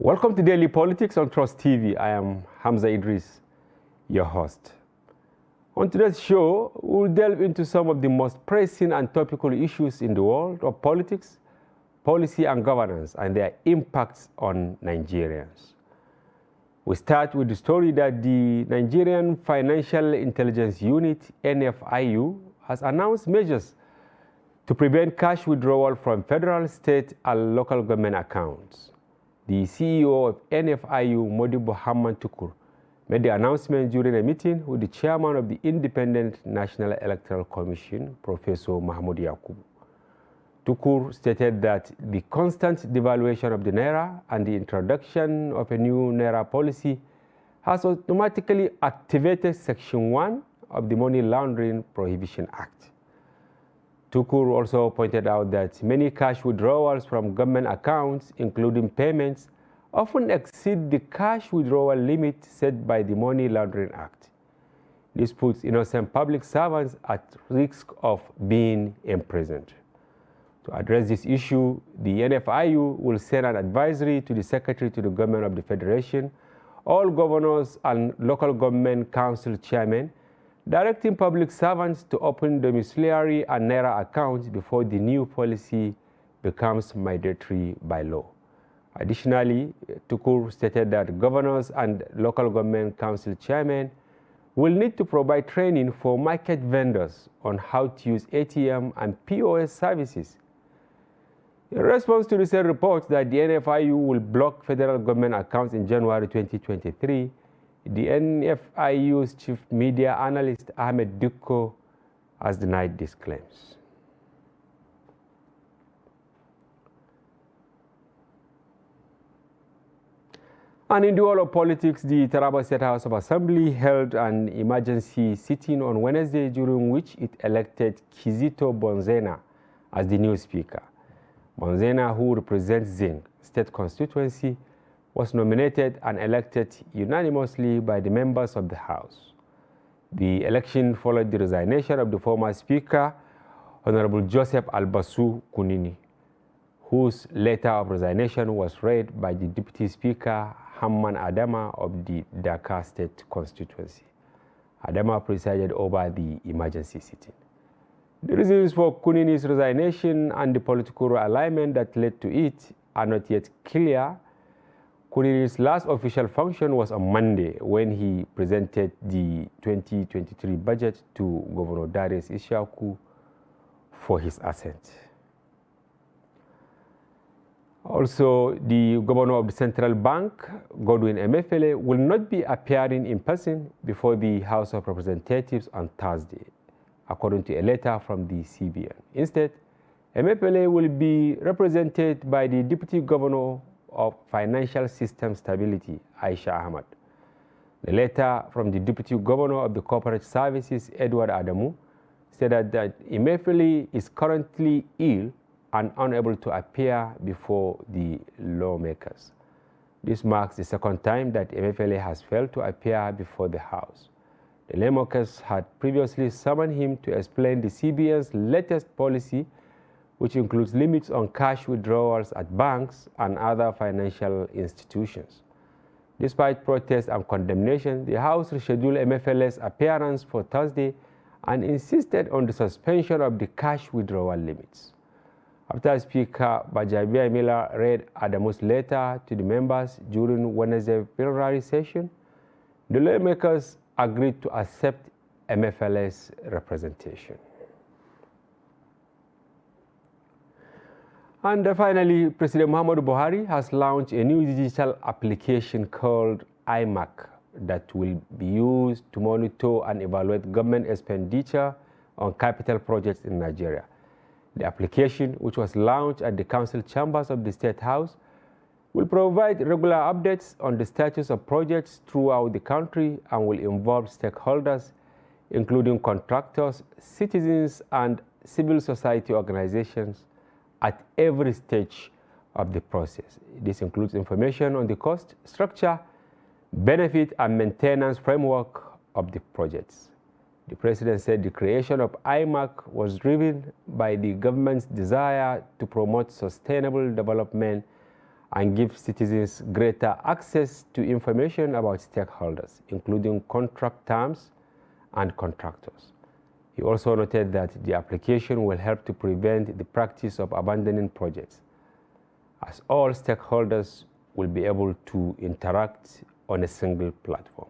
Welcome to Daily Politics on Trust TV. I am Hamza Idris, your host. On today's show, we'll delve into some of the most pressing and topical issues in the world of politics, policy and governance, and their impacts on Nigerians. We start with the story that the Nigerian Financial Intelligence Unit, NFIU, has announced measures to prevent cash withdrawal from federal, state, and local government accounts. The CEO of NFIU, Modibo Hamman Tukur, made the announcement during a meeting with the chairman of the Independent National Electoral Commission, Professor Mahmoud Yakubu. Tukur stated that the constant devaluation of the Naira and the introduction of a new Naira policy has automatically activated Section 1 of the Money Laundering Prohibition Act. Tukur also pointed out that many cash withdrawals from government accounts, including payments, often exceed the cash withdrawal limit set by the Money Laundering Act. This puts innocent public servants at risk of being imprisoned. To address this issue, the NFIU will send an advisory to the Secretary to the Government of the Federation, all governors and local government council chairmen, directing public servants to open domiciliary and Naira accounts before the new policy becomes mandatory by law. Additionally, Tukur stated that governors and local government council chairmen will need to provide training for market vendors on how to use ATM and POS services. In response to recent reports that the NFIU will block federal government accounts in January 2023, the NFIU's chief media analyst, Ahmed Dukko, has denied these claims. And in the world of politics, the Taraba State House of Assembly held an emergency sitting on Wednesday, during which it elected Kizito Bonzena as the new speaker. Bonzena, who represents Zing State constituency, was nominated and elected unanimously by the members of the House. The election followed the resignation of the former Speaker, Honorable Joseph Albasu Kunini, whose letter of resignation was read by the Deputy Speaker, Hamman Adama of the Dakar State constituency. Adama presided over the emergency sitting. The reasons for Kunini's resignation and the political alignment that led to it are not yet clear. Kunini's last official function was on Monday, when he presented the 2023 budget to Governor Darius Ishaku for his assent. Also, the governor of the central bank, Godwin Emefiele, will not be appearing in person before the House of Representatives on Thursday, according to a letter from the CBN. Instead, Emefiele will be represented by the Deputy Governor of Financial System Stability, Aisha Ahmad. The letter from the Deputy Governor of the Corporate Services, Edward Adamu, stated that Emefiele is currently ill and unable to appear before the lawmakers. This marks the second time that Emefiele has failed to appear before the House. The lawmakers had previously summoned him to explain the CBN's latest policy, which includes limits on cash withdrawals at banks and other financial institutions. Despite protests and condemnation, the House rescheduled Emefiele's appearance for Thursday and insisted on the suspension of the cash withdrawal limits. After Speaker Bajabia Miller read Adamu's letter to the members during Wednesday's plenary session, the lawmakers agreed to accept Emefiele's representation. And finally, President Muhammadu Buhari has launched a new digital application called iMac that will be used to monitor and evaluate government expenditure on capital projects in Nigeria. The application, which was launched at the council chambers of the State House, will provide regular updates on the status of projects throughout the country and will involve stakeholders, including contractors, citizens, and civil society organizations at every stage of the process. This includes information on the cost, structure, benefit, and maintenance framework of the projects. The President said the creation of iMac was driven by the government's desire to promote sustainable development and give citizens greater access to information about stakeholders, including contract terms and contractors. He also noted that the application will help to prevent the practice of abandoning projects, as all stakeholders will be able to interact on a single platform.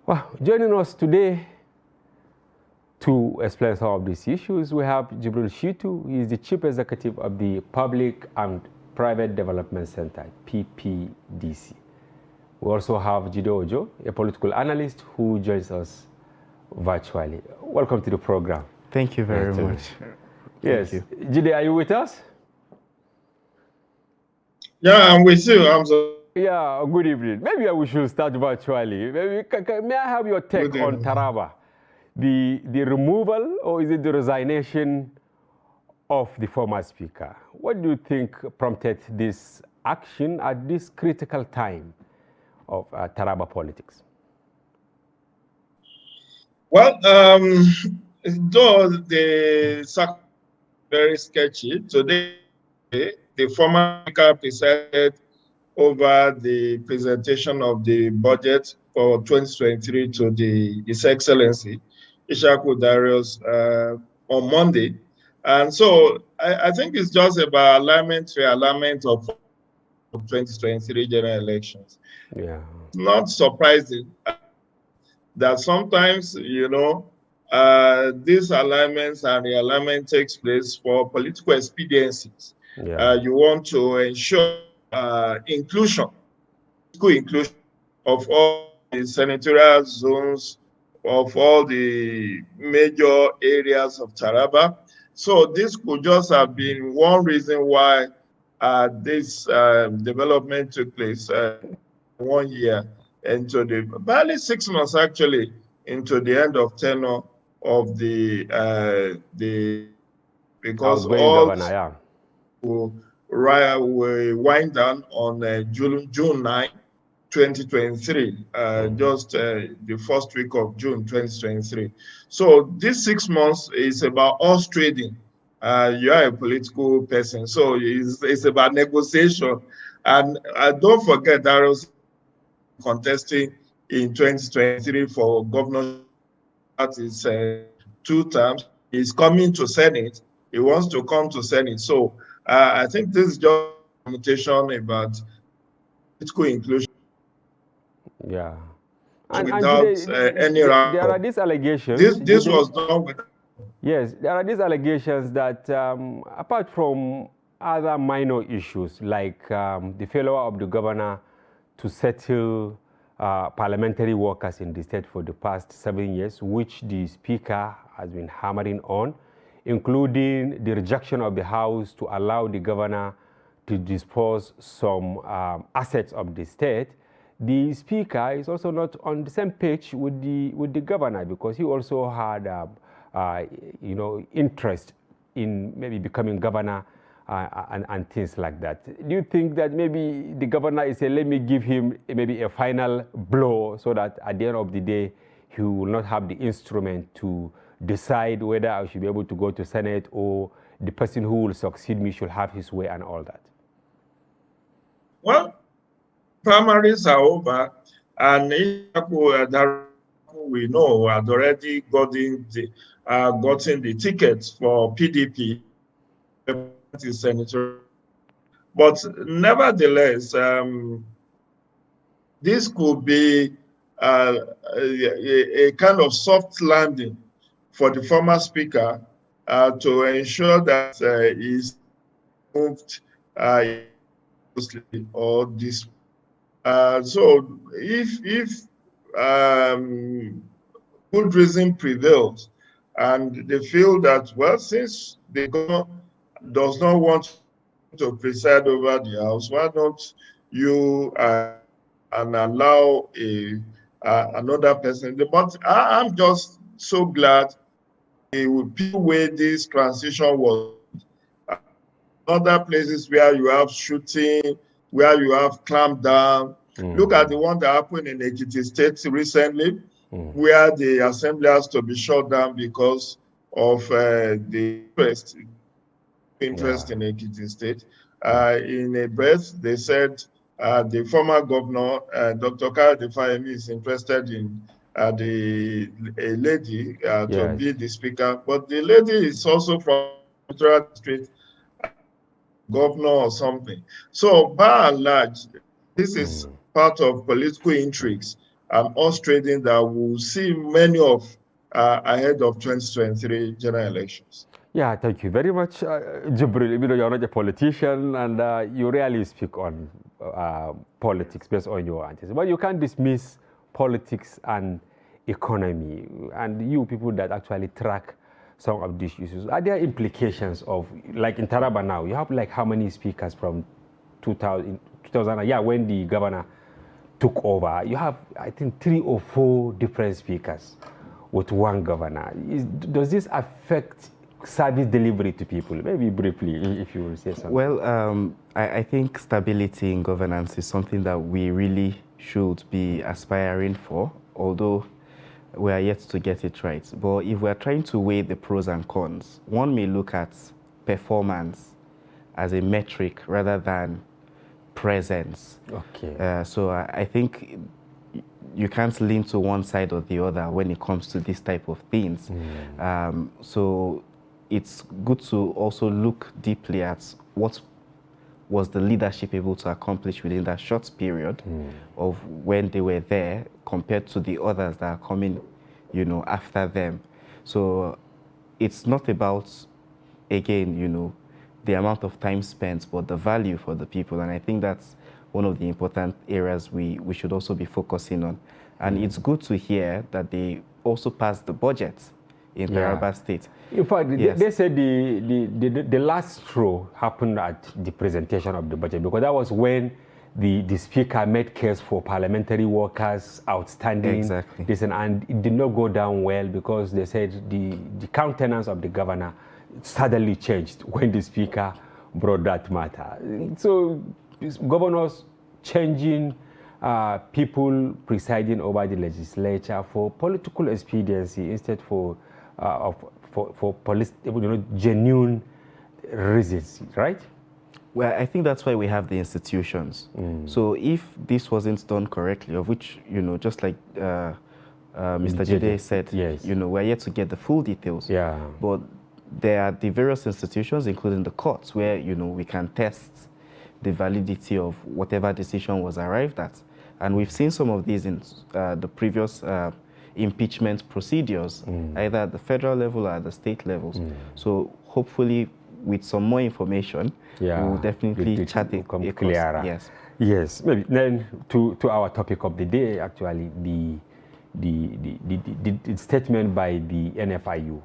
Well, joining us today to explain some of these issues, we have Jibril Shitu. He is the Chief Executive of the Public and Private Development Center, PPDC. We also have Jide Ojo, a political analyst who joins us virtually. Welcome to the program. Thank you very much. Yes. Jide, are you with us? Yeah, I'm with you. Yeah, good evening. Maybe we should start virtually. May I have your take on Taraba? The removal, or is it the resignation of the former speaker? What do you think prompted this action at this critical time of Taraba politics? Well, though the very sketchy, today the former speaker presided over the presentation of the budget for 2023 to His Excellency Ishaku Darius on Monday. And so I think it's just about realignment of 2023 general elections. Yeah. It's not surprising that sometimes, these alignments and realignment takes place for political expediencies. Yeah. You want to ensure inclusion of all the senatorial zones, of all the major areas of Taraba. So this could just have been one reason why this development took place 1 year into barely 6 months actually into the end of tenure of because all governor, yeah, will wind down on June 9, 2023, just the first week of June 2023. So this 6 months is about us trading. You are a political person, so it's about negotiation. And don't forget that I was contesting in 2023 for governorship. That is 2 terms. He's coming to Senate. He wants to come to Senate. So I think this is just a mutation about political inclusion. Yeah. Without any round. There are these allegations. This was done with. Yes, there are these allegations that apart from other minor issues like the failure of the governor to settle parliamentary workers in the state for the past 7 years, which the speaker has been hammering on, including the rejection of the House to allow the governor to dispose some assets of the state. The speaker is also not on the same page with the governor, because he also had interest in maybe becoming governor and things like that. Do you think that maybe the governor is saying, let me give him maybe a final blow so that at the end of the day, he will not have the instrument to decide whether I should be able to go to Senate, or the person who will succeed me should have his way and all that? Well, primaries are over, and we know had already gotten the tickets for PDP senator. But nevertheless, this could be a kind of soft landing for the former speaker to ensure that he's moved or this. So if good reason prevails, and they feel that, well, since the government does not want to preside over the House, why don't you and allow another person? But I'm just so glad people where this transition was. Other places where you have shooting, where you have clampdown, Look at the one that happened in Ekiti State recently, where the assembly has to be shut down because of the interest in Ekiti State. In a breath, they said the former governor, Dr. Kayode Fayemi, is interested in a lady to be the speaker, but the lady is also from the district, governor or something. So by and large, this is part of political intrigues and us trading that we'll see many of ahead of 2023 general elections. Yeah, thank you very much, Jibril. You know, you're not a politician and you rarely speak on politics based on your answers. But you can't dismiss politics and economy, and you people that actually track some of these issues. Are there implications of, like in Taraba now, you have like how many speakers from 2000, yeah, when the governor took over, you have, I think, 3 or 4 different speakers with one governor. Does this affect service delivery to people? Maybe briefly, if you will say something. Well, I think stability in governance is something that we really should be aspiring for, although we are yet to get it right. But if we are trying to weigh the pros and cons, one may look at performance as a metric rather than presence. Okay. So I think you can't lean to one side or the other when it comes to this type of things. So it's good to also look deeply at what was the leadership able to accomplish within that short period of when they were there compared to the others that are coming, you know, after them. So it's not about, again, you know, the amount of time spent, but the value for the people. And I think that's one of the important areas we should also be focusing on. And it's good to hear that they also passed the budget in Taraba State. In fact, they said the last straw happened at the presentation of the budget, because that was when the speaker made case for parliamentary workers outstanding. Exactly. And it did not go down well because they said the countenance of the governor suddenly changed when the speaker brought that matter. So governors changing people presiding over the legislature for political expediency instead for genuine reasons, right? Well, I think that's why we have the institutions. So if this wasn't done correctly, of which, you know, just like Mr. Jide said, you know, we're yet to get the full details. But there are the various institutions, including the courts, where, you know, we can test the validity of whatever decision was arrived at. And we've seen some of these in the previous impeachment procedures, either at the federal level or at the state levels. So hopefully, with some more information, we'll definitely chat it clearer. Yes. Maybe then to our topic of the day, actually, the statement by the NFIU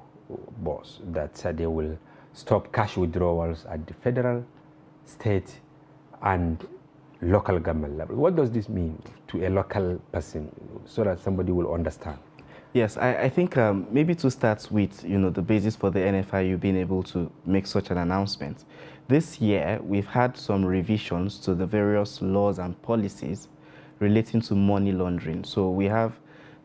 boss that said they will stop cash withdrawals at the federal, state, and local government level. What does this mean to a local person, so that somebody will understand? Yes, I think maybe to start with, you know, the basis for the NFIU being able to make such an announcement. This year, we've had some revisions to the various laws and policies relating to money laundering. So we have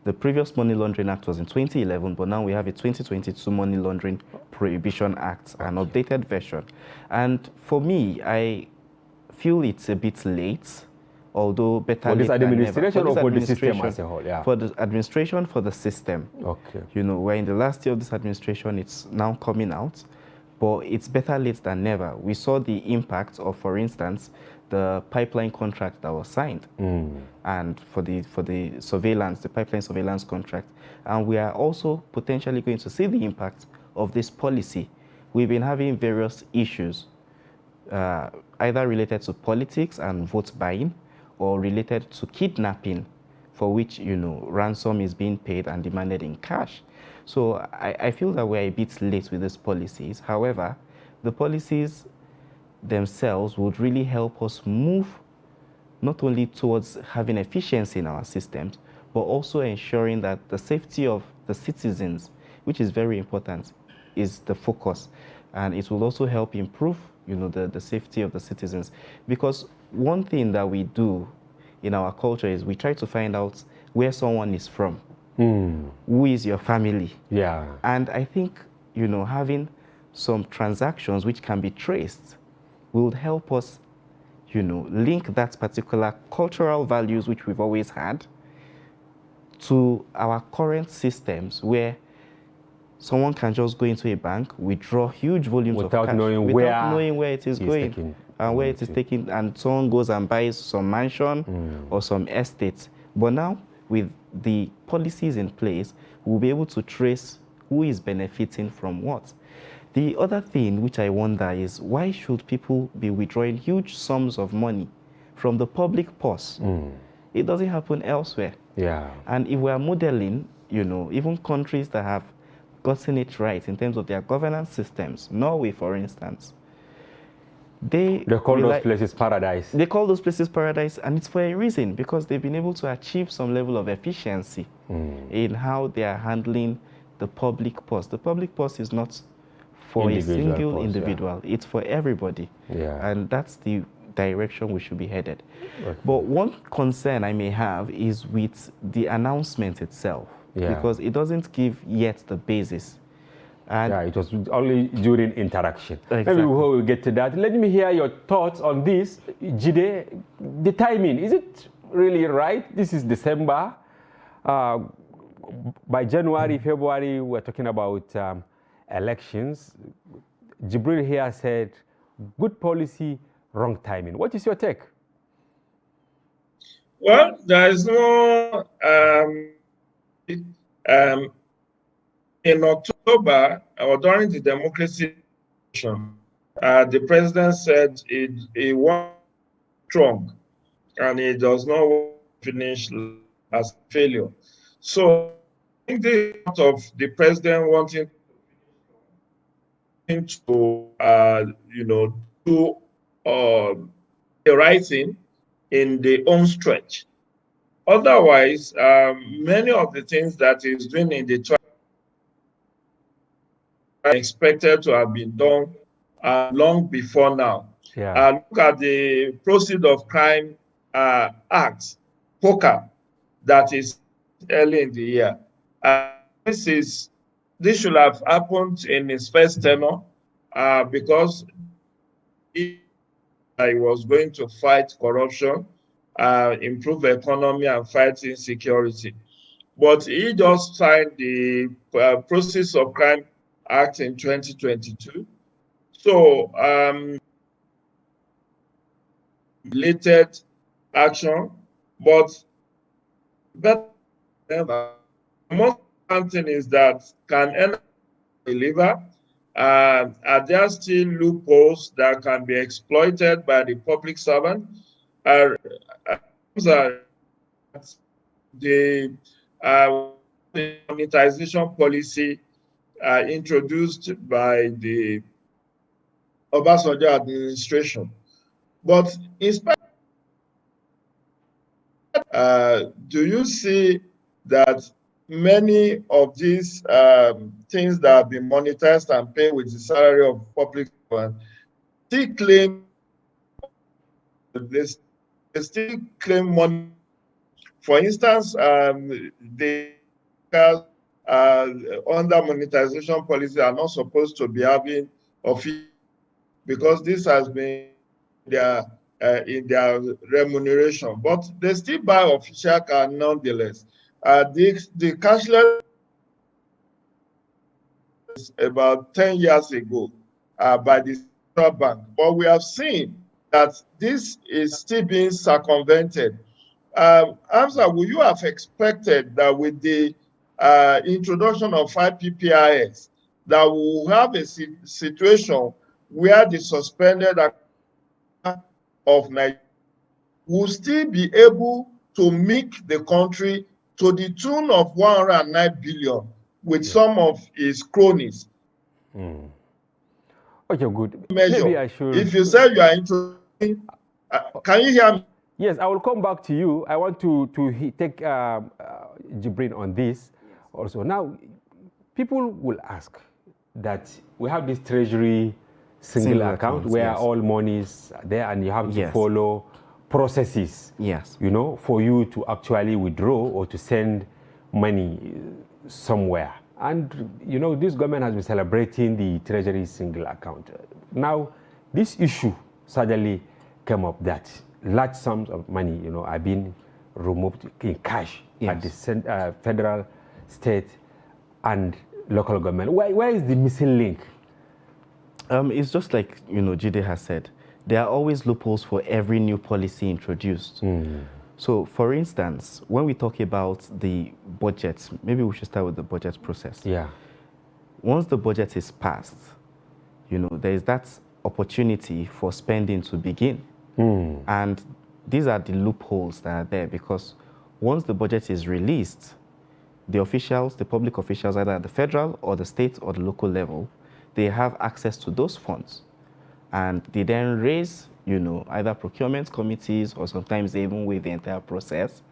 the previous Money Laundering Act was in 2011, but now we have a 2022 Money Laundering Prohibition Act, an updated version. And for me, I feel it's a bit late, although better for this administration or for the system as a whole? For the administration, for the system. Okay. You know, we're in the last year of this administration, it's now coming out, but it's better late than never. We saw the impact of, for instance, the pipeline contract that was signed, and for the surveillance, the pipeline surveillance contract. And we are also potentially going to see the impact of this policy. We've been having various issues, either related to politics and vote buying, or related to kidnapping, for which, you know, ransom is being paid and demanded in cash. So I feel that we're a bit late with these policies. However, the policies themselves would really help us move not only towards having efficiency in our systems, but also ensuring that the safety of the citizens, which is very important, is the focus. And it will also help improve, you know, the safety of the citizens. Because one thing that we do in our culture is we try to find out where someone is from. Who is your family? Yeah. And I think, you know, having some transactions which can be traced will help us, you know, link that particular cultural values which we've always had to our current systems where someone can just go into a bank, withdraw huge volumes without of cash knowing without knowing where it is going taking and where it is taken, and someone goes and buys some mansion or some estate. But now, with the policies in place, we'll be able to trace who is benefiting from what. The other thing which I wonder is, why should people be withdrawing huge sums of money from the public purse? It doesn't happen elsewhere. Yeah. And if we are modeling, you know, even countries that have gotten it right in terms of their governance systems, Norway, for instance, they call those places paradise. They call those places paradise, and it's for a reason, because they've been able to achieve some level of efficiency in how they are handling the public purse. The public purse is not for a single individual, it's for everybody. Yeah. And that's the direction we should be headed. Okay. But one concern I may have is with the announcement itself, because it doesn't give yet the basis. And yeah, it was only during interaction. Exactly. Maybe before we get to that, let me hear your thoughts on this. Jide, the timing, is it really right? This is December. By January, February, we're talking about elections. Jibril here said, good policy, wrong timing. What is your take? Well, there is no in October, or during the democracy, the president said he wants strong, and he does not want to finish as failure. So, I think the part of the president wanting to, you know, do the right thing in the home stretch. Otherwise, many of the things that he's doing in the trial are expected to have been done long before now. Yeah. Look at the Proceeds of Crime Act, POCA, that is early in the year. This should have happened in his first tenure because he was going to fight corruption, improve the economy, and fight insecurity. But he just signed the Proceeds of Crime Act in 2022. So, related action, but better ever. The most important thing is that can NFIU deliver? Are there still loopholes that can be exploited by the public servant? The monetization policy introduced by the Obasanjo administration. But in spite, do you see that many of these things that have been monetized and paid with the salary of public servants still claim they still claim money? For instance, the under monetization policy are not supposed to be having official, because this has been in their remuneration, but they still buy official car nonetheless. The cashless about 10 years ago by the central bank, but we have seen that this is still being circumvented. Hamza, would you have expected that with the introduction of 5 PPIS, that we will have a situation where the suspended of Nigeria will still be able to make the country to the tune of 109 billion with some of its cronies? Okay, good. Measure. Maybe I should. If you say you are introducing, can you hear me? Yes, I will come back to you. I want to take Jibril on this also. Now, people will ask that we have this treasury single account where all money is there, and you have to follow processes, Yes. you know, for you to actually withdraw or to send money somewhere. And, you know, this government has been celebrating the Treasury single account. Now, this issue suddenly came up that large sums of money, you know, are being removed in cash at the federal, state, and local government. Where is the missing link? It's just like, you know, Jide has said, there are always loopholes for every new policy introduced. So, for instance, when we talk about the budget, maybe we should start with the budget process. Yeah. Once the budget is passed, you know, there is that opportunity for spending to begin. And these are the loopholes that are there, because once the budget is released, the officials, the public officials, either at the federal or the state or the local level, they have access to those funds. And they then raise, you know, either procurement committees, or sometimes they even waive the entire process.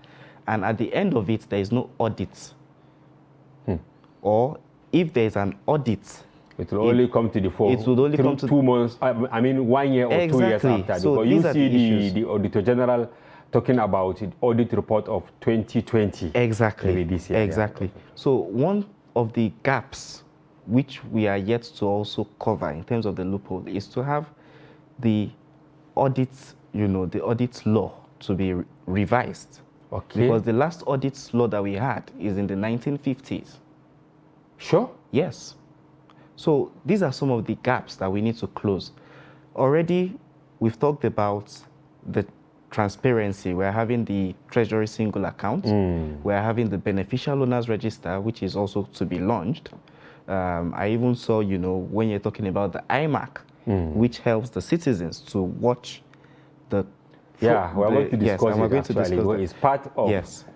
And at the end of it, there is no audit. Or if there is an audit, it will only come to the fore. It would only come to 2 months. I mean, 1 year or 2 years after. So because you see the Auditor General talking about it, audit report of 2020. Exactly. Maybe this year. Exactly. Yeah. So one of the gaps which we are yet to also cover in terms of the loophole is to have the audit, you know, the audit law to be revised. Okay. Because the last audit law that we had is in the 1950s. Sure. Yes. So these are some of the gaps that we need to close. Already, we've talked about the transparency. We're having the Treasury single account. We're having the beneficial owners register, which is also to be launched. I even saw, you know, when you're talking about the IMAC, which helps the citizens to watch the... Yeah, we're going to discuss it, going to discuss it's part of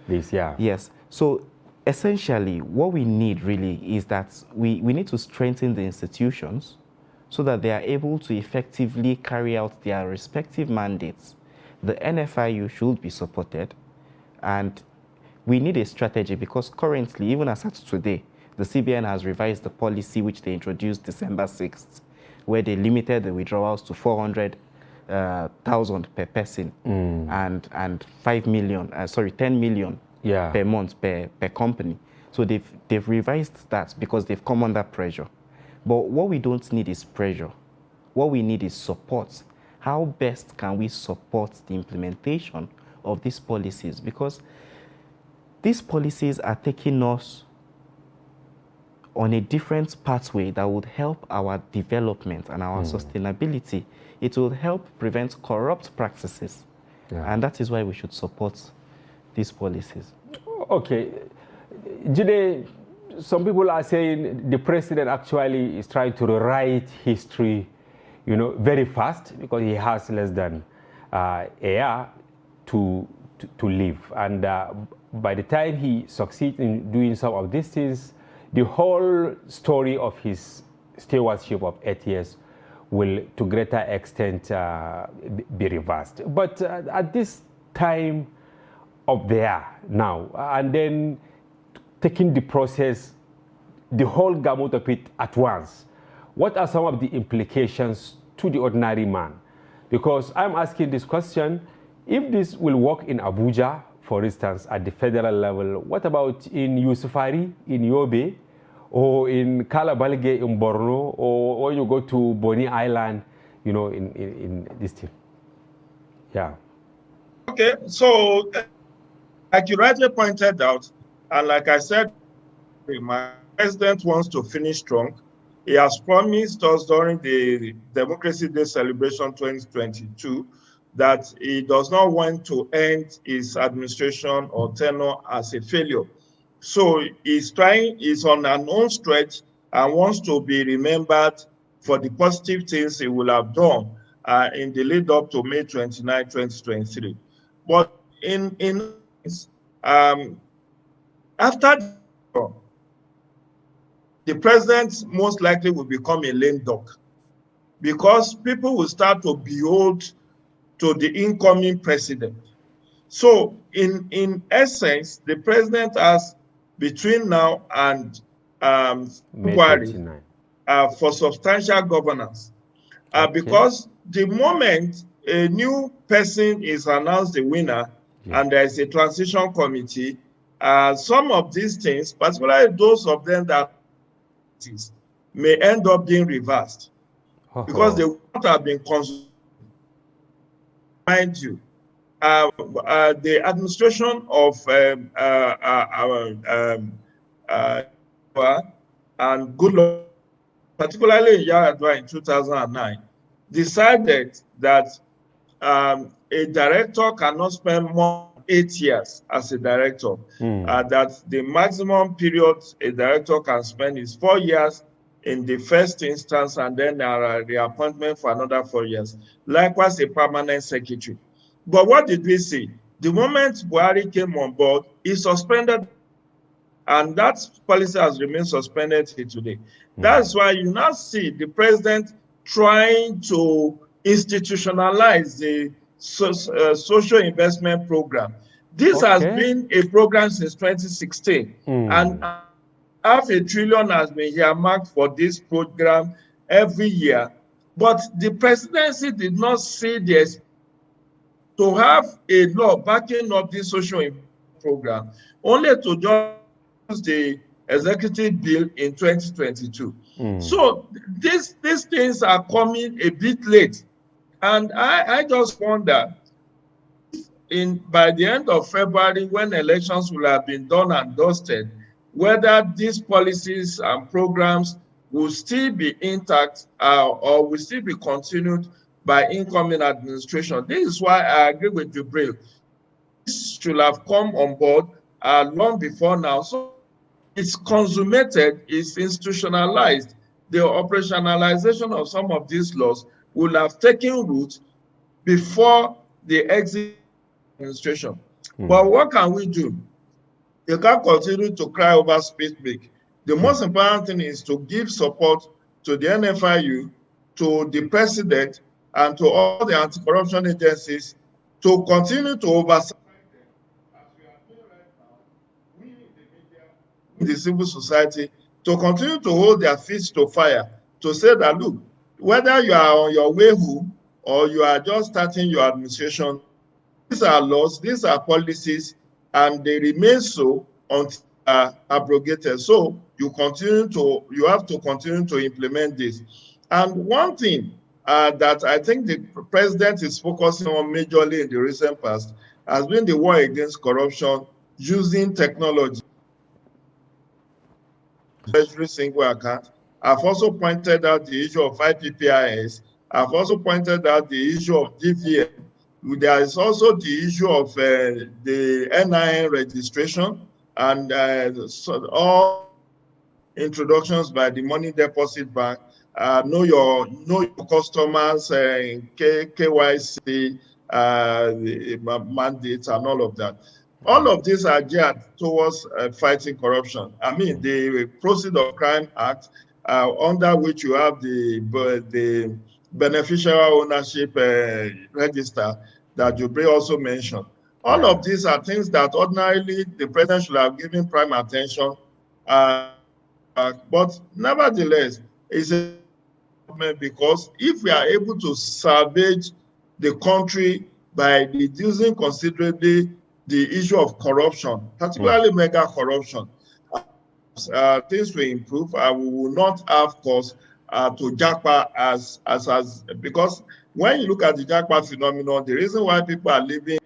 this, yeah. Yes. So essentially, what we need really is that we need to strengthen the institutions so that they are able to effectively carry out their respective mandates. The NFIU should be supported, and we need a strategy, because currently, even as at today, the CBN has revised the policy which they introduced December 6th, where they limited the withdrawals to 400,000 per person and 10 million per month per company. So they've revised that because they've come under pressure. But what we don't need is pressure. What we need is support. How best can we support the implementation of these policies? Because these policies are taking us on a different pathway that would help our development and our sustainability. It will help prevent corrupt practices. And that is why we should support these policies. Okay. Jide, some people are saying the president actually is trying to rewrite history, you know, very fast, because he has less than a year to live. And by the time he succeeds in doing some of these things, the whole story of his stewardship of 8 years will, to greater extent, be reversed. But at this time of the year now, and then taking the process, the whole gamut of it at once, what are some of the implications to the ordinary man? Because I'm asking this question, if this will work in Abuja, for instance, at the federal level, what about in Yusufari, in Yobe, or in Kalabalge in Borno, or when you go to Boni Island, you know, in this thing? Yeah. Okay, so like you rightly pointed out, and like I said, my president wants to finish strong. He has promised us during the Democracy Day celebration 2022 that he does not want to end his administration or tenure as a failure. So he's on an own stretch and wants to be remembered for the positive things he will have done in the lead up to May 29, 2023. But after the president most likely will become a lame duck, because people will start to behold to the incoming president. So in essence, the president has between now and February for substantial governance, because the moment a new person is announced the winner, and there's a transition committee, some of these things, particularly those of them that may end up being reversed because they would have been consulted. Mind you, the administration of and Goodluck, particularly in Yar'Adua in 2009, decided that a director cannot spend more than 8 years as a director. That the maximum period a director can spend is 4 years in the first instance, and then the appointment for another 4 years. Likewise, a permanent secretary. But what did we see? The moment Buhari came on board, he suspended, and that policy has remained suspended till today. That's why you now see the president trying to institutionalize the social investment program. This has been a program since 2016, and $500 billion has been earmarked for this program every year. But the presidency did not see this to have a law backing up this social investment program, only to just use the executive bill in 2022. So these things are coming a bit late. And I just wonder, by the end of February, when elections will have been done and dusted, whether these policies and programs will still be intact or will still be continued by incoming administration. This is why I agree with Jubril. This should have come on board long before now. So it's consummated, it's institutionalized. The operationalization of some of these laws will have taken root before the exit administration. But what can we do? You can't continue to cry over speed milk. The most important thing is to give support to the NFIU, to the president, and to all the anti-corruption agencies to continue to oversight them, as we are doing right now, we in the media, in the civil society, to continue to hold their feet to fire, to say that, look, whether you are on your way home or you are just starting your administration, these are laws, these are policies, and they remain so until abrogated. So you have to continue to implement this. And one thing that I think the president is focusing on majorly in the recent past has been the war against corruption using technology. Treasury single account. I've also pointed out the issue of IPPIS. I've also pointed out the issue of DVM. There is also the issue of the NIN registration and so all introductions by the Money Deposit Bank, know your customers, KYC mandates and all of that. All of these are geared towards fighting corruption. I mean, the Proceeds of Crime Act, under which you have the beneficial ownership register that Jubril also mentioned. All of these are things that ordinarily the president should have given prime attention. But nevertheless, it's a problem because if we are able to salvage the country by reducing considerably the issue of corruption, particularly mega corruption, things will improve. We will not have cause to jackpot as because when you look at the jackpot phenomenon, the reason why people are living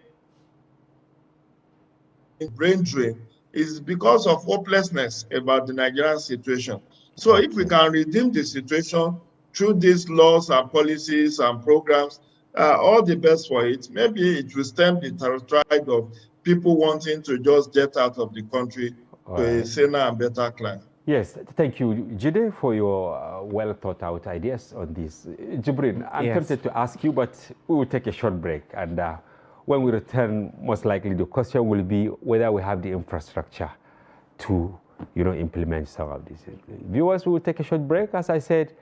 in brain drain is because of hopelessness about the Nigerian situation. So if we can redeem the situation through these laws and policies and programs, all the best for it. Maybe it will stem the tide of people wanting to just get out of the country to a saner and better climate. Yes, thank you, Jide, for your well thought out ideas on this. Jubril, I'm tempted to ask you, but we will take a short break. And when we return, most likely the question will be whether we have the infrastructure to, implement some of these. Viewers, we will take a short break. As I said,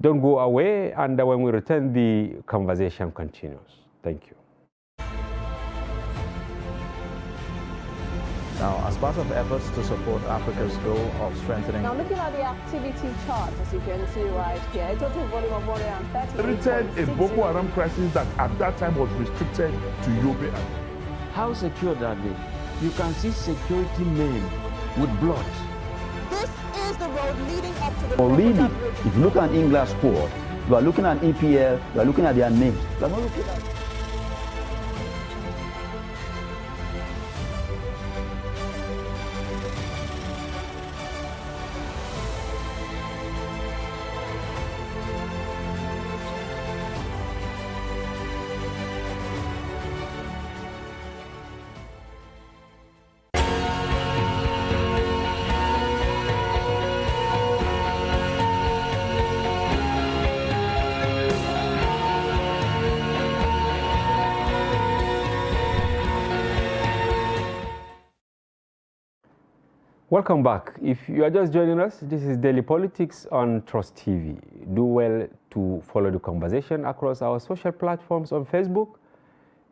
don't go away. And when we return, the conversation continues. Thank you. Now, as part of efforts to support Africa's goal of strengthening... Now, looking at the activity chart, as you can see right here, a total volume of 130. Created a Boko Haram crisis that at that time was restricted to Yobe. How secure are they? You can see security men with blood. This is the road leading up to the... Already, if you look at England squad, you are looking at EPL, you are looking at their names. You are not looking at... Welcome back. If you are just joining us, this is Daily Politics on Trust TV. Do well to follow the conversation across our social platforms on Facebook,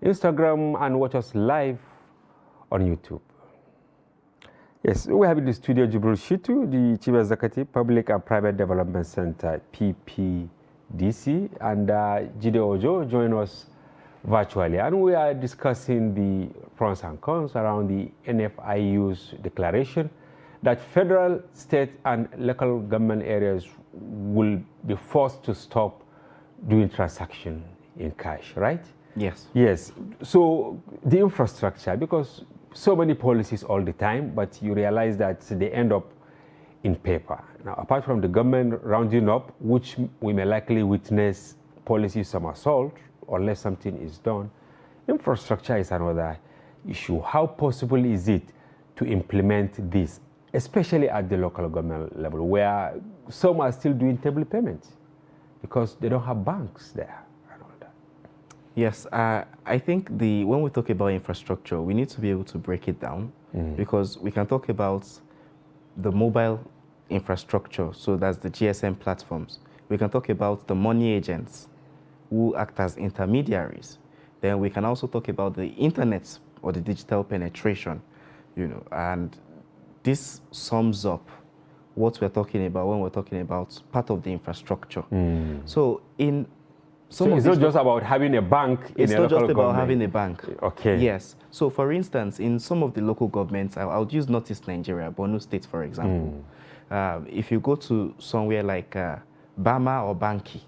Instagram, and watch us live on YouTube. Yes, we have in the studio Jibril Shitu, the Chief Executive, Public and Private Development Center, PPDC, and Jide Ojo join us virtually. And we are discussing the pros and cons around the NFIU's declaration that federal, state, and local government areas will be forced to stop doing transaction in cash, right? Yes. Yes. So the infrastructure, because so many policies all the time, but you realize that they end up in paper. Now, apart from the government rounding up, which we may likely witness policy somersault unless something is done, infrastructure is another issue. How possible is it to implement this, especially at the local government level, where some are still doing table payments because they don't have banks there and all that? Yes, I think when we talk about infrastructure, we need to be able to break it down because we can talk about the mobile infrastructure, so that's the GSM platforms. We can talk about the money agents who act as intermediaries. Then we can also talk about the internet or the digital penetration, and this sums up what we're talking about when we're talking about part of the infrastructure. So in some it's not just about having a bank in it's a not local just about government. having a bank. Okay. Yes. So for instance, in some of the local governments, I would use Northeast Nigeria, Borno State, for example. If you go to somewhere like Bama or Banki,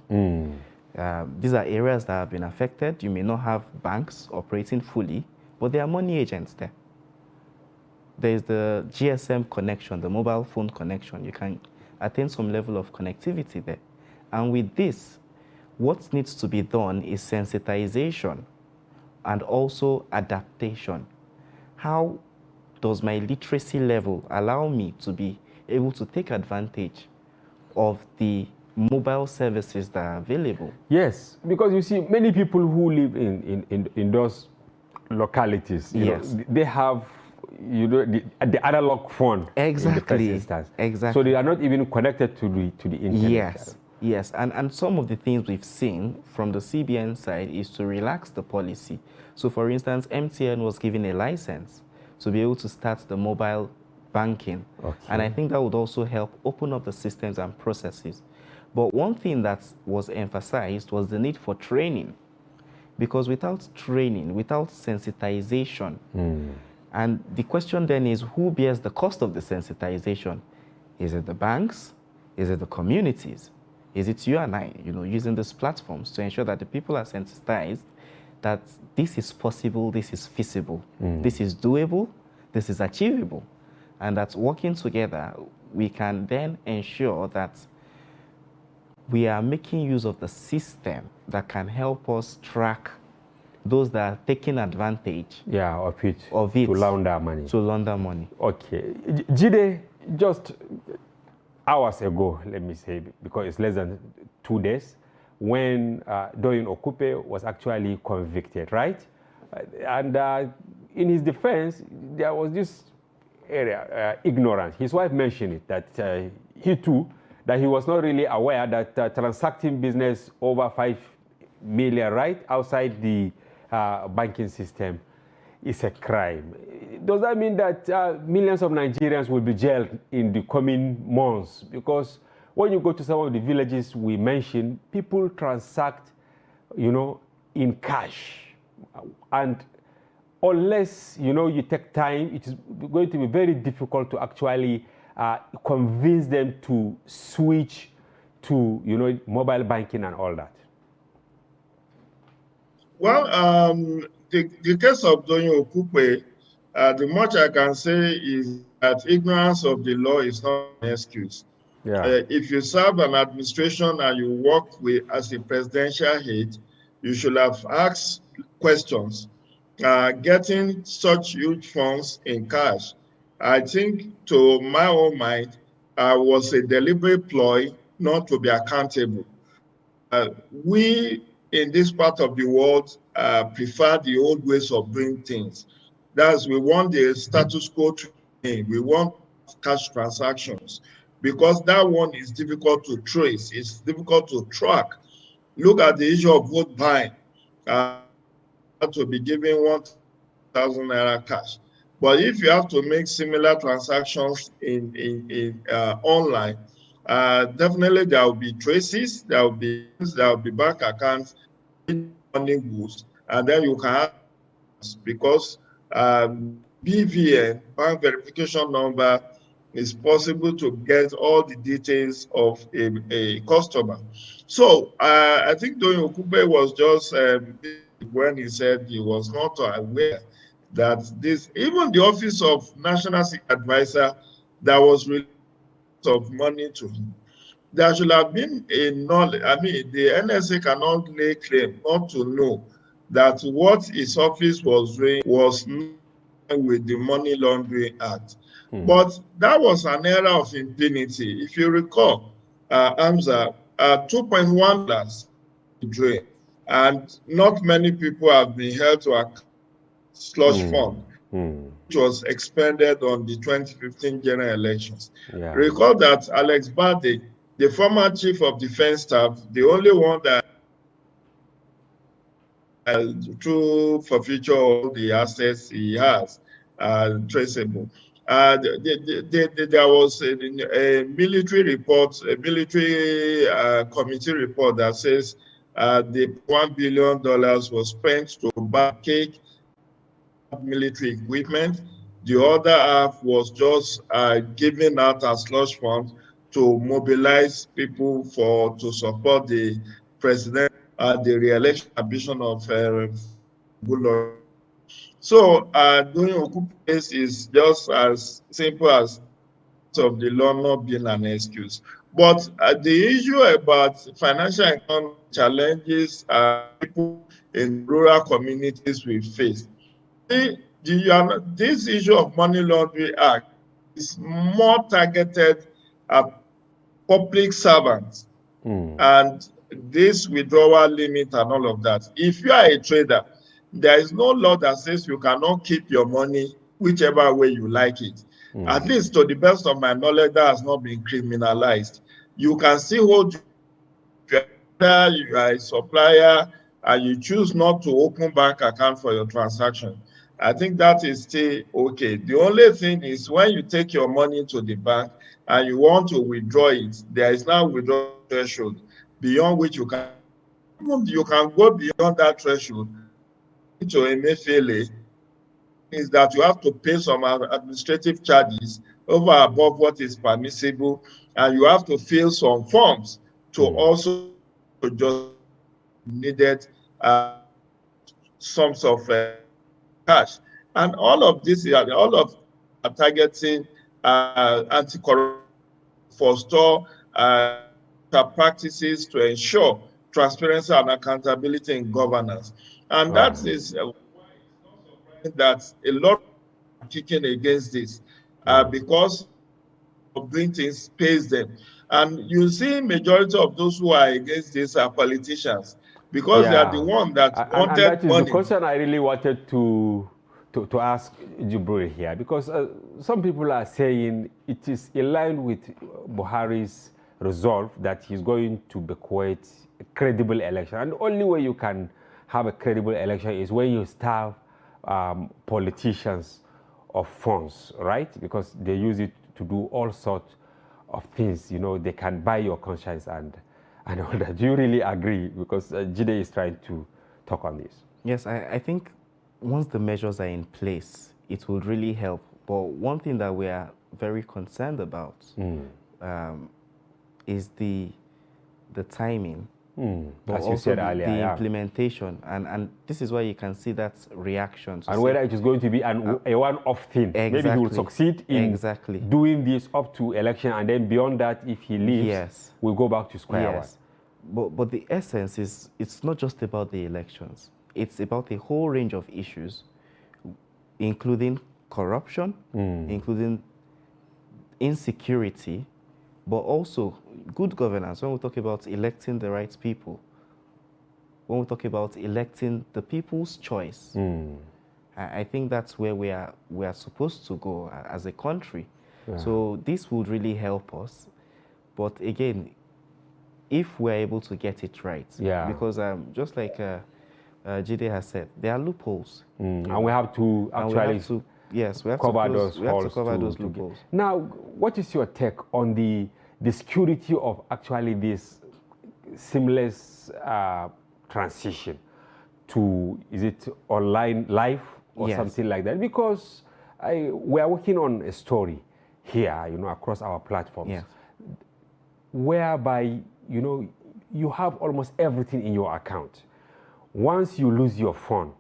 these are areas that have been affected. You may not have banks operating fully, but there are money agents there. There is the GSM connection, the mobile phone connection. You can attain some level of connectivity there. And with this, what needs to be done is sensitization and also adaptation. How does my literacy level allow me to be able to take advantage of the mobile services that are available? Yes, because you see, many people who live in those localities, you know, they have the analog phone. Exactly. In the first instance. Exactly. So they are not even connected to the internet. Yes. Yes, and some of the things we've seen from the CBN side is to relax the policy. So for instance, MTN was given a license to be able to start the mobile banking. Okay. And I think that would also help open up the systems and processes. But one thing that was emphasized was the need for training. Because without training, without sensitization, and the question then is, who bears the cost of the sensitization? Is it the banks? Is it the communities? Is it you and I, using these platforms to ensure that the people are sensitized that this is possible, this is feasible, this is doable, this is achievable, and that working together, we can then ensure that we are making use of the system that can help us track those that are taking advantage of it to launder money. To launder money. Okay. Jide, just hours ago, let me say, because it's less than 2 days, when Doyin Okupe was actually convicted, right? And in his defense, there was this area, ignorance. His wife mentioned it, that he too, that he was not really aware that transacting business over 5 million, right, outside the banking system is a crime. Does that mean that millions of Nigerians will be jailed in the coming months? Because when you go to some of the villages we mentioned, people transact, you know, in cash. And unless, you know, you take time, it is going to be very difficult to actually convince them to switch to, you know, mobile banking and all that. Well, the case of Doyin Okupe, the much I can say is that ignorance of the law is not an excuse. Yeah. If you serve an administration and you work with as a presidential aide, you should have asked questions. Getting such huge funds in cash, I think, to my own mind, was a deliberate ploy not to be accountable. We in this part of the world prefer the old ways of doing things. That's, we want the status quo to remain. We want cash transactions because that one is difficult to trace. It's difficult to track. Look at the issue of vote buying. To be given 1,000 naira cash. But if you have to make similar transactions in online, definitely there will be traces, there will be bank accounts, money moves, and then you can have, because BVN, bank verification number, is possible to get all the details of a customer. So I think Doyin Okupe was just when he said he was not aware that this, even the Office of National Security Advisor, that was release of money to him. There should have been a knowledge. I mean, the NSA cannot lay claim not to know that what his office was doing was not with the Money Laundering Act. But that was an era of impunity. If you recall, Hamza, $2.1 drain, and not many people have been held to a slush fund, which was expended on the 2015 general elections. Yeah. Recall that Alex Bade, the former chief of defense staff, the only one that for future all the assets he has traceable. There was a military report, a military committee report that says the $1 billion was spent to buy cake, military equipment. The other half was just given out as slush fund to mobilize people to support the president, the re-election ambition of Goodluck. So Doyin Okupe case is just as simple as of the law not being an excuse. But the issue about financial and economic challenges people in rural communities will face. This issue of Money Laundering Act is more targeted at public servants and this withdrawal limit and all of that. If you are a trader, there is no law that says you cannot keep your money whichever way you like it. At least to the best of my knowledge, that has not been criminalized. You can still hold, you are a supplier and you choose not to open bank account for your transaction. I think that is still okay. The only thing is when you take your money to the bank and you want to withdraw it, there is now withdrawal threshold beyond which you can go beyond that threshold to Emefiele, is that you have to pay some administrative charges over above what is permissible, and you have to fill some forms to also just needed sums of cash. And all of this, all of targeting anti-corruption, forestall practices to ensure transparency and accountability in governance. And that is that a lot are kicking against this because of doing things pays them. And you see majority of those who are against this are politicians because they are the one that wanted and that is money. the question I really wanted to ask Jibril here, because some people are saying it is in line with Buhari's resolve that he's going to bequeath a credible election. And the only way you can have a credible election is when you starve politicians of funds, right? Because they use it to do all sorts of things. You know, they can buy your conscience and all that. Do you really agree? Because Jide is trying to talk on this. Yes, I think once the measures are in place, it will really help. But one thing that we are very concerned about is the timing. But As you also said the earlier, implementation. And this is why you can see that reaction. And whether it is going to be a one-off thing. Exactly. Maybe he will succeed in doing this up to election, and then beyond that, if he leaves, we'll go back to square one. But the essence is, it's not just about the elections. It's about a whole range of issues, including corruption, including insecurity, but also good governance. When we talk about electing the right people, when we talk about electing the people's choice, I think that's where we are supposed to go as a country. So this would really help us. But again, if we're able to get it right, because just like Jide has said, there are loopholes. And we have to actually we have to cover those loopholes. Now, what is your take on the security of actually this seamless transition to, is it online live or something like that? Because we are working on a story here, you know, across our platforms, whereby, you know, you have almost everything in your account. Once you lose your phone,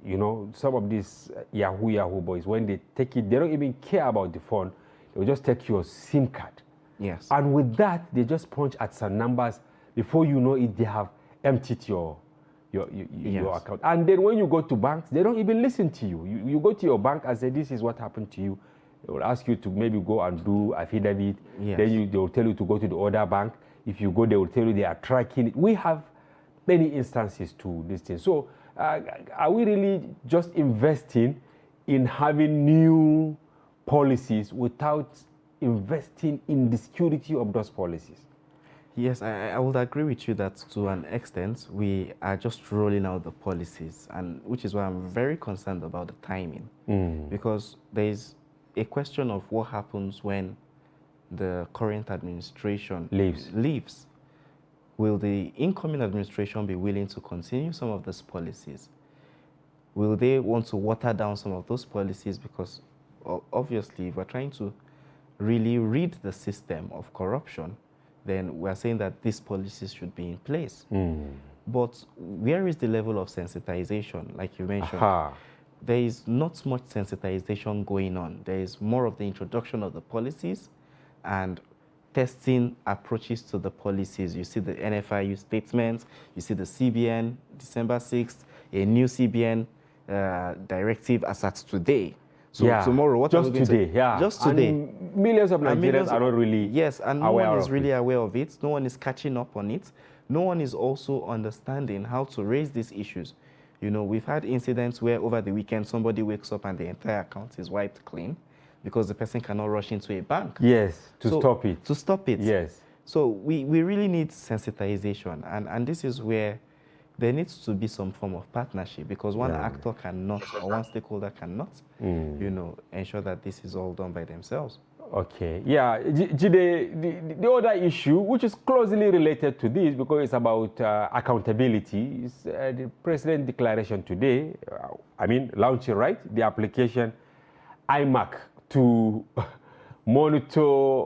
you know, some of these Yahoo boys, when they take it, they don't even care about the phone. They'll just take your SIM card. Yes. And with that, they just punch at some numbers. Before you know it, they have emptied your account. And then when you go to banks, they don't even listen to you. You go to your bank and say, this is what happened to you. They will ask you to maybe go and do affidavit. Then they will tell you to go to the other bank. If you go, they will tell you they are tracking it. We have many instances to this thing. So are we really just investing in having new policies without investing in the security of those policies? Yes, I would agree with you that to an extent, we are just rolling out the policies, and which is why I'm very concerned about the timing. Because there is a question of what happens when the current administration leaves. Will the incoming administration be willing to continue some of those policies? Will they want to water down some of those policies? Because obviously, if we're trying to really rid the system of corruption, then we're saying that these policies should be in place. But where is the level of sensitization, like you mentioned? There is not much sensitization going on. There is more of the introduction of the policies and testing approaches to the policies. You see the NFIU statement, you see the CBN, December 6th, a new CBN directive as at today. So tomorrow, what just today, just today. And millions of Nigerians are not really and no one is really aware of it. No one is catching up on it. No one is also understanding how to raise these issues. You know, we've had incidents where over the weekend somebody wakes up and the entire account is wiped clean because the person cannot rush into a bank. Yes, to stop it. To stop it. Yes. So we really need sensitization, and this is where there needs to be some form of partnership, because one actor cannot, or one stakeholder cannot, you know, ensure that this is all done by themselves. Okay, Jide, the other issue, which is closely related to this, because it's about accountability, is the President's declaration today, launching, right, the application IMAC to monitor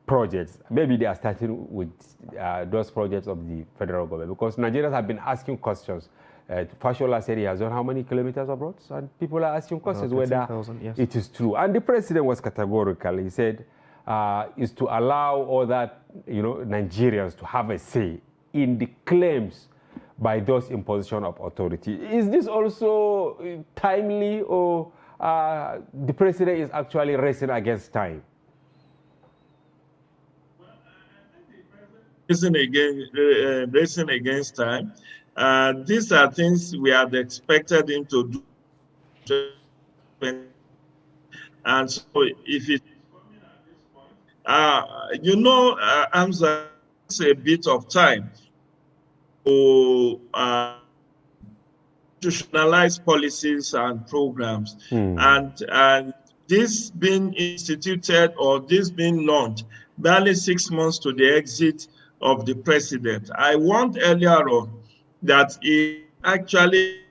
projects. Maybe they are starting with those projects of the federal government, because Nigerians have been asking questions. Fashola said he has done how many kilometers of roads? And people are asking questions whether it is true. And the president was categorical. He said is to allow other Nigerians to have a say in the claims by those in position of authority. Is this also timely, or the president is actually racing against time? Racing against time. These are things we had expected him to do. And so if it, Hamza, it's a bit of time to institutionalize policies and programs. And this being instituted or this being launched barely 6 months to the exit of the president. I warned earlier on that it actually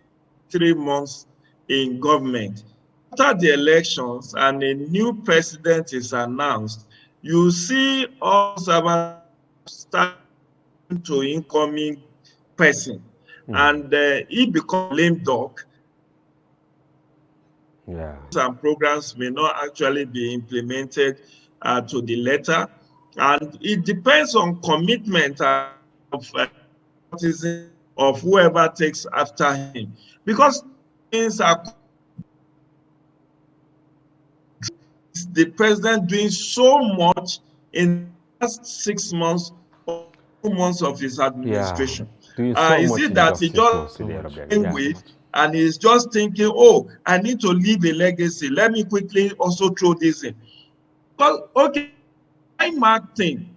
3 months in government. After the elections and a new president is announced, you see all servants start to incoming person, and he becomes lame duck. And programs may not actually be implemented to the letter, and it depends on commitment of whoever takes after him, because things are the president doing so much in the last 6 months or 2 months of his administration. Is it that he just and he's just thinking, oh, I need to leave a legacy, let me quickly also throw this in? But okay, IMAC thing,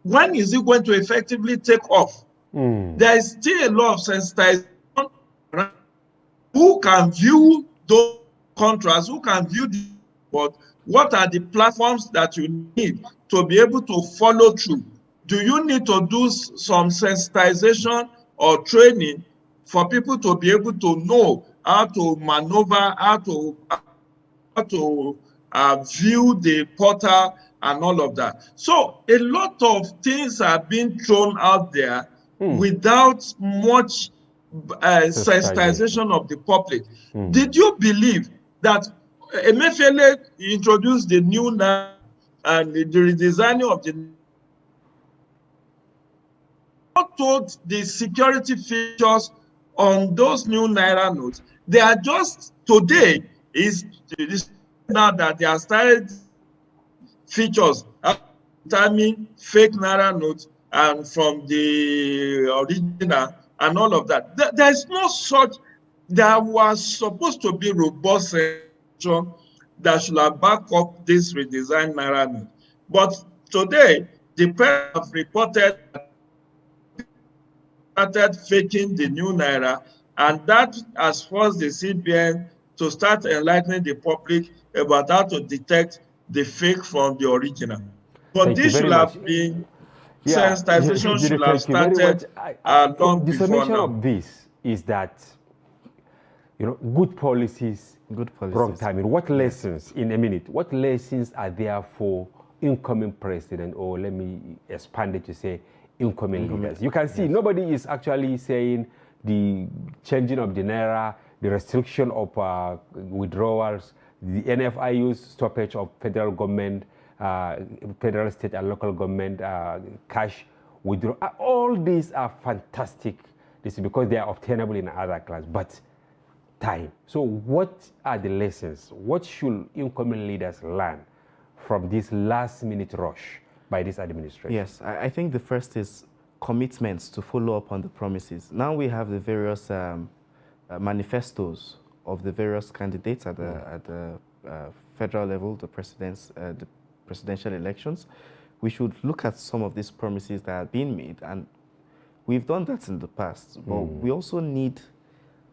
when is it going to effectively take off? There is still a lot of sensitization. Who can view those contracts? Who can view the board? What are the platforms that you need to be able to follow through? Do you need to do some sensitization or training for people to be able to know how to maneuver, how to view the portal and all of that? So a lot of things are being thrown out there without much sensitization of the public. Did you believe that Emefiele introduced the new naira and the redesigning of the told the security features on those new naira notes? They are just today is now that they are started features timing fake naira notes and from the original and all of that. There is no such. There was supposed to be robust that should have backed up this redesigned naira note. But today, the press have reported started faking the new naira, and that has forced the CBN to start enlightening the public about how to detect the fake from the original. But this should have been sensitization should have started long the before summation now. of this is that, you know, good policies, wrong timing. What lessons, in a minute, what lessons are there for incoming president, or let me expand it to say incoming leaders? You can see nobody is actually saying the changing of the naira, the restriction of withdrawals, the NFIU's stoppage of federal government, federal, state, and local government cash withdrawal. All these are fantastic. This is because they are obtainable in other class, but time. So what are the lessons? What should incoming leaders learn from this last-minute rush by this administration? Yes, I think the first is commitments to follow up on the promises. Now we have the various manifestos of the various candidates at the federal level, the presidential elections. We should look at some of these promises that have been made, and we've done that in the past. But we also need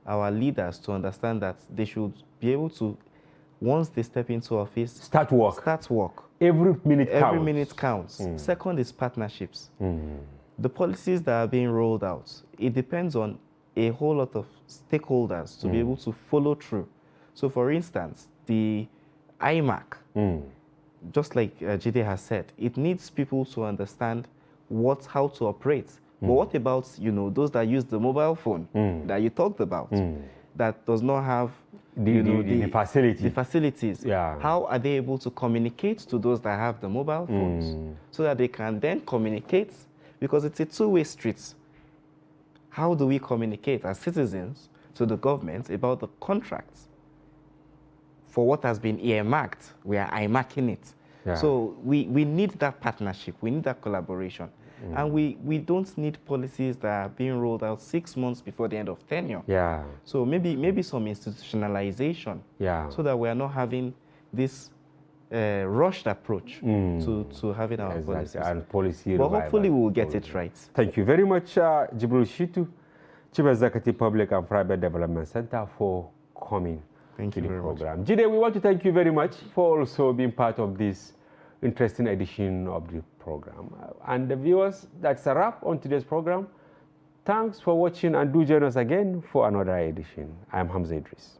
our leaders to understand that they should be able to, once they step into office, start work. Every minute counts. Every minute counts. Second is partnerships. The policies that are being rolled out, it depends on a whole lot of stakeholders to be able to follow through. So for instance, the IMAC, just like Jide has said, it needs people to understand how to operate. But what about, you know, those that use the mobile phone that you talked about, that does not have the facilities? How are they able to communicate to those that have the mobile phones so that they can then communicate? Because it's a two-way street. How do we communicate as citizens to the government about the contracts for what has been earmarked? We are earmarking it. So we need that partnership. We need that collaboration. And we don't need policies that are being rolled out 6 months before the end of tenure. So maybe some institutionalization, so that we are not having this rushed approach to having our policies. And policy but revival. hopefully we will get it right. Thank you very much, Jibril Shitu, Chief Executive Public and Private Development Center, for coming to the program. Jide, we want to thank you very much for also being part of this interesting edition of the program. And the viewers, that's a wrap on today's program. Thanks for watching, and do join us again for another edition. I'm Hamza Idris.